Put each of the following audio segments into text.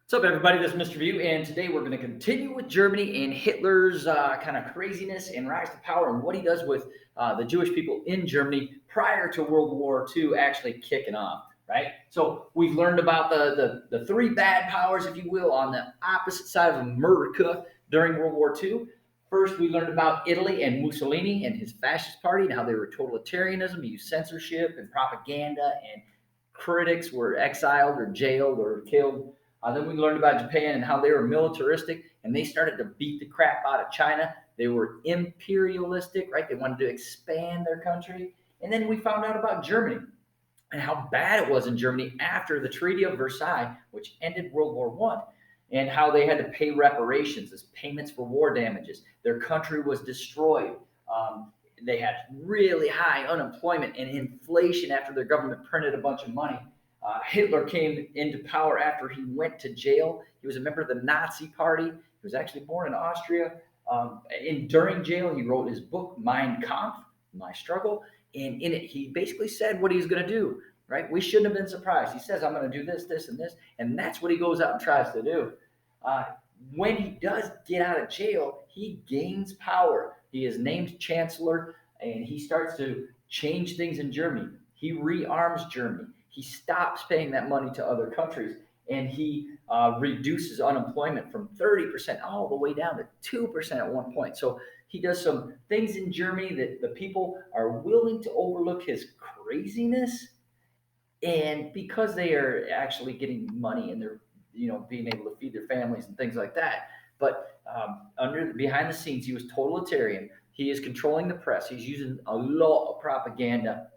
What's up, everybody? This is Mr. View, and today we're going to continue with Germany and Hitler's kind of craziness and rise to power and what he does with the Jewish people in Germany prior to World War II actually kicking off, right? So we've learned about the three bad powers, if you will, on the opposite side of America during World War II. First, we learned about Italy and Mussolini and his fascist party and how they were totalitarianism, used censorship and propaganda, and critics were exiled or jailed or killed. Then we learned about Japan and how they were militaristic and they started to beat the crap out of China. They were imperialistic, right? They wanted to expand their country. And then we found out about Germany and how bad it was in Germany after the Treaty of Versailles, which ended World War One, and how they had to pay reparations as payments for war damages. Their country was destroyed. They had really high unemployment and inflation after their government printed a bunch of money. Hitler came into power after he went to jail. He was a member of the Nazi Party. He was actually born in Austria. During jail, he wrote his book, Mein Kampf, My Struggle. And in it, he basically said what he was going to do, right? We shouldn't have been surprised. He says, I'm going to do this, this, and this. And that's what he goes out and tries to do. Uh, when he does get out of jail, he gains power. He is named chancellor, and he starts to change things in Germany. He rearms Germany. He stops paying that money to other countries, and he reduces unemployment from 30% all the way down to 2% at one point. So he does some things in Germany that the people are willing to overlook his craziness, and because they are actually getting money and they're being able to feed their families and things like that. But under behind the scenes, he was totalitarian. He is controlling the press. He's using a lot of propaganda.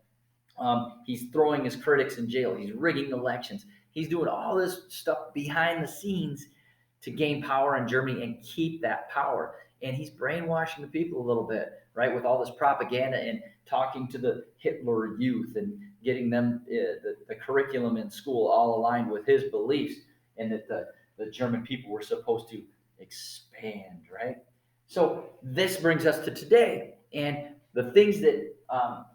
He's throwing his critics in jail. He's rigging elections. He's doing all this stuff behind the scenes to gain power in Germany and keep that power. And he's brainwashing the people a little bit, right, with all this propaganda and talking to the Hitler youth and getting them the curriculum in school all aligned with his beliefs, and that the German people were supposed to expand, right? So this brings us to today and the things that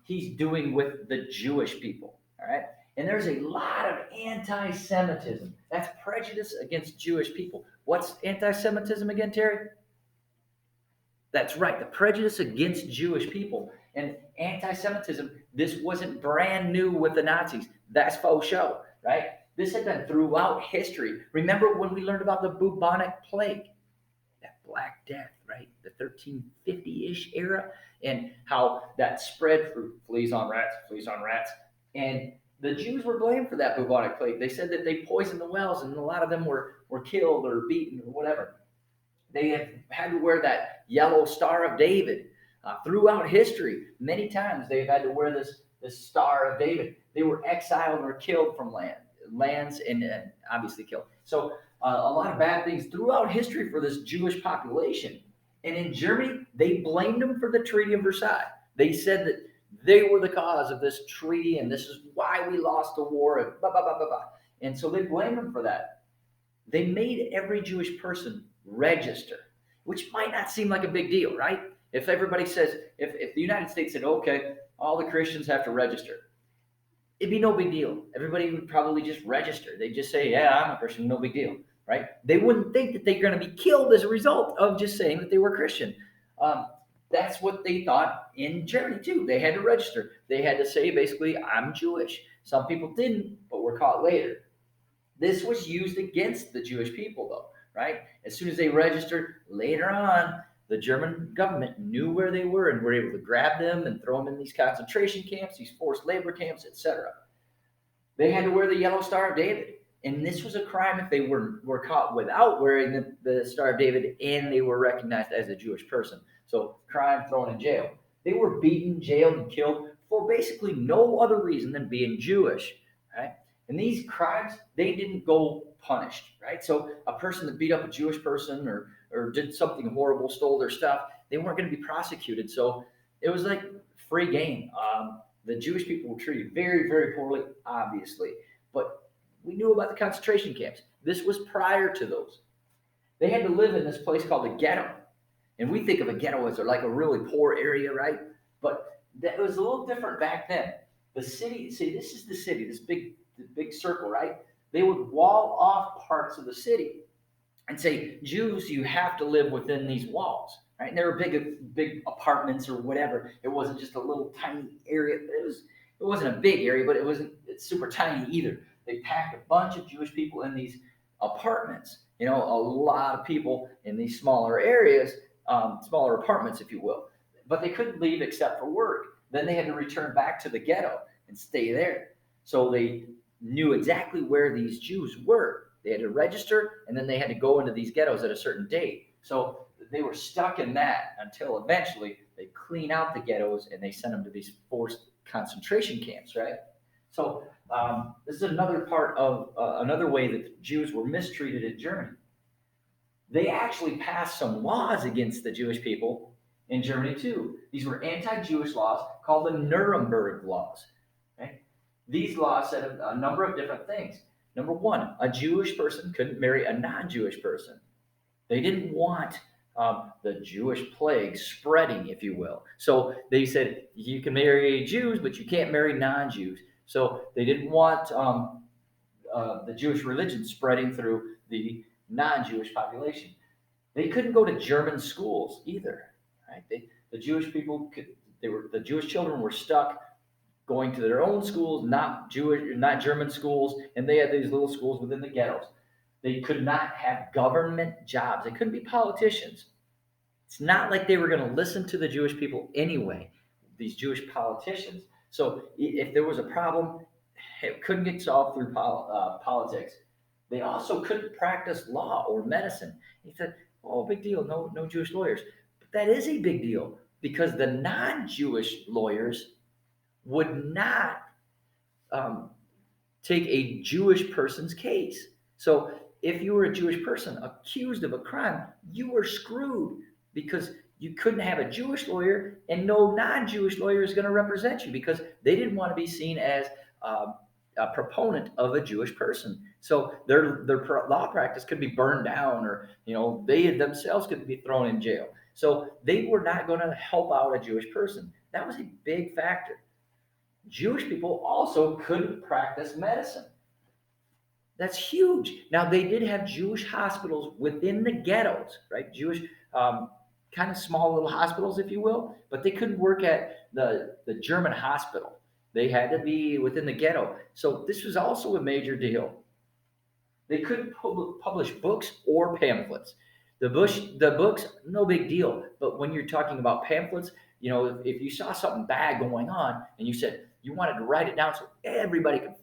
he's doing with the Jewish people, all right? And there's a lot of anti Semitism. That's prejudice against Jewish people. What's anti Semitism again, Terry? That's right, the prejudice against Jewish people. And anti Semitism, this wasn't brand new with the Nazis. That's faux show, right? This had been throughout history. Remember when we learned about the bubonic plague? That Black Death, right? The 1350-ish era, and how that spread through fleas on rats. And the Jews were blamed for that bubonic plague. They said that they poisoned the wells, and a lot of them were killed or beaten or whatever. They have had to wear that yellow Star of David throughout history. Many times they've had to wear this Star of David. They were exiled or killed from lands, and obviously killed. So a lot of bad things throughout history for this Jewish population. And in Germany, they blamed them for the Treaty of Versailles. They said that they were the cause of this treaty, and this is why we lost the war, and blah, blah, blah, blah, blah. And so they blamed them for that. They made every Jewish person register, which might not seem like a big deal, right? If everybody says, if the United States said, okay, all the Christians have to register, it'd be no big deal. Everybody would probably just register. They'd just say, yeah, I'm a Christian, no big deal, right? They wouldn't think that they're going to be killed as a result of just saying that they were Christian. That's what they thought in Germany too. They had to register. They had to say basically, I'm Jewish. Some people didn't, but were caught later. This was used against the Jewish people though, right? As soon as they registered later on, the German government knew where they were and were able to grab them and throw them in these concentration camps, these forced labor camps, etc. They had to wear the yellow Star of David. And this was a crime if they were caught without wearing the Star of David and they were recognized as a Jewish person. So crime, thrown in jail. They were beaten, jailed, and killed for basically no other reason than being Jewish, right? And these crimes, they didn't go punished, right? So a person that beat up a Jewish person or did something horrible, stole their stuff, they weren't going to be prosecuted. So it was like free game. The Jewish people were treated very, very poorly, obviously. But we knew about the concentration camps. This was prior to those. They had to live in this place called a ghetto. And we think of a ghetto as like a really poor area, right? But that was a little different back then. The city, see, this is the city, this big circle, right? they would wall off parts of the city and say, Jews, you have to live within these walls, right? And they were big apartments or whatever. It wasn't just a little tiny area. It wasn't a big area, but it's super tiny either. They packed a bunch of Jewish people in these apartments. A lot of people in these smaller areas, smaller apartments, if you will. But they couldn't leave except for work. Then they had to return back to the ghetto and stay there. So they knew exactly where these Jews were. They had to register, and then they had to go into these ghettos at a certain date. So they were stuck in that until eventually they clean out the ghettos and they send them to these forced concentration camps, right? So this is another part of another way that the Jews were mistreated in Germany. They actually passed some laws against the Jewish people in Germany too. These were anti-Jewish laws called the Nuremberg laws. Okay? These laws said a number of different things. Number one, a Jewish person couldn't marry a non-Jewish person. They didn't want the Jewish plague spreading, if you will. So they said you can marry Jews, but you can't marry non-Jews. So they didn't want the Jewish religion spreading through the non-Jewish population. They couldn't go to German schools either. Right? The Jewish people the Jewish children were stuck going to their own schools, not German schools, and they had these little schools within the ghettos. They could not have government jobs. They couldn't be politicians. It's not like they were going to listen to the Jewish people anyway, these Jewish politicians. So if there was a problem, it couldn't get solved through politics. They also couldn't practice law or medicine. He said, "Oh, big deal. No Jewish lawyers." But that is a big deal because the non-Jewish lawyers would not take a Jewish person's case. So if you were a Jewish person accused of a crime, you were screwed because you couldn't have a Jewish lawyer and no non-Jewish lawyer is going to represent you because they didn't want to be seen as a proponent of a Jewish person. So their law practice could be burned down or, they themselves could be thrown in jail. So they were not going to help out a Jewish person. That was a big factor. Jewish people also couldn't practice medicine. That's huge. Now, they did have Jewish hospitals within the ghettos, right? Jewish, kind of small little hospitals, if you will, but they couldn't work at the German hospital. They had to be within the ghetto. So this was also a major deal. They couldn't publish books or pamphlets. The books, no big deal. But when you're talking about pamphlets, if you saw something bad going on and you said you wanted to write it down so everybody could,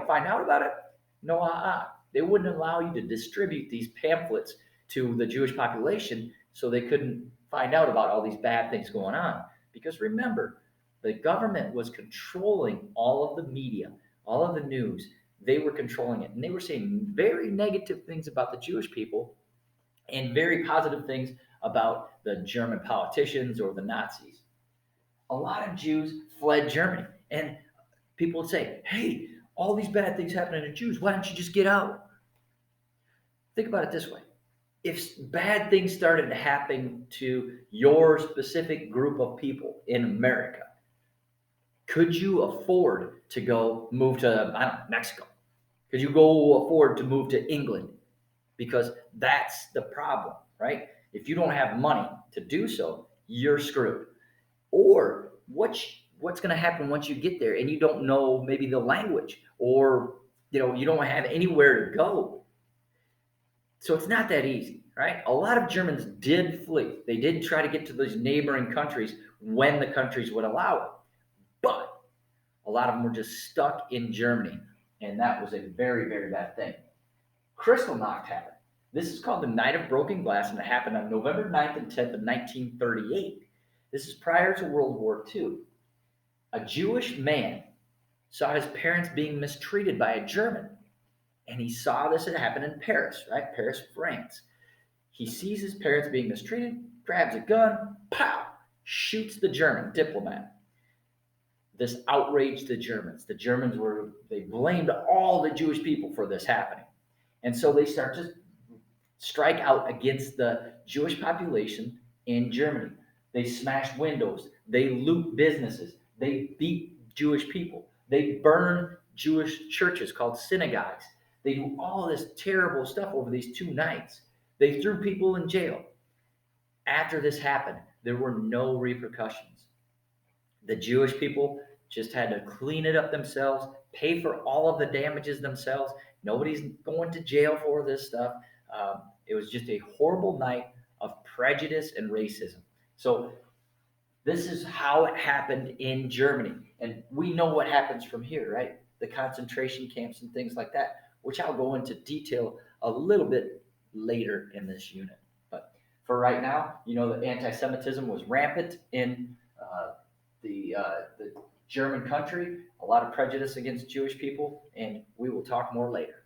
find out about it, no, they wouldn't allow you to distribute these pamphlets to the Jewish population so they couldn't find out about all these bad things going on. Because remember, the government was controlling all of the media, all of the news. They were controlling it. And they were saying very negative things about the Jewish people and very positive things about the German politicians or the Nazis. A lot of Jews fled Germany. And people would say, hey, all these bad things happening to Jews. Why don't you just get out? Think about it this way. If bad things started happening to your specific group of people in America, could you afford to go move to, Mexico? Could you go afford to move to England? Because that's the problem, right? If you don't have money to do so, you're screwed. Or what's going to happen once you get there and you don't know maybe the language or you don't have anywhere to go. So it's not that easy, right? A lot of Germans did flee. They did try to get to those neighboring countries when the countries would allow it. But a lot of them were just stuck in Germany, and that was a very, very bad thing. Kristallnacht happened. This is called the Night of Broken Glass, and it happened on November 9th and 10th of 1938. This is prior to World War II. A Jewish man saw his parents being mistreated by a German, and he saw this had happened in Paris, right? Paris, France. He sees his parents being mistreated, grabs a gun, pow, shoots the German diplomat. This outraged the Germans. The Germans they blamed all the Jewish people for this happening. And so they start to strike out against the Jewish population in Germany. They smash windows. They loot businesses. They beat Jewish people. They burn Jewish churches called synagogues. They do all this terrible stuff over these 2 nights. They threw people in jail. After this happened, there were no repercussions. The Jewish people just had to clean it up themselves, pay for all of the damages themselves. Nobody's going to jail for this stuff. It was just a horrible night of prejudice and racism. So this is how it happened in Germany. And we know what happens from here, right? The concentration camps and things like that, which I'll go into detail a little bit later in this unit. But for right now, the anti-Semitism was rampant in the German country, a lot of prejudice against Jewish people, and we will talk more later.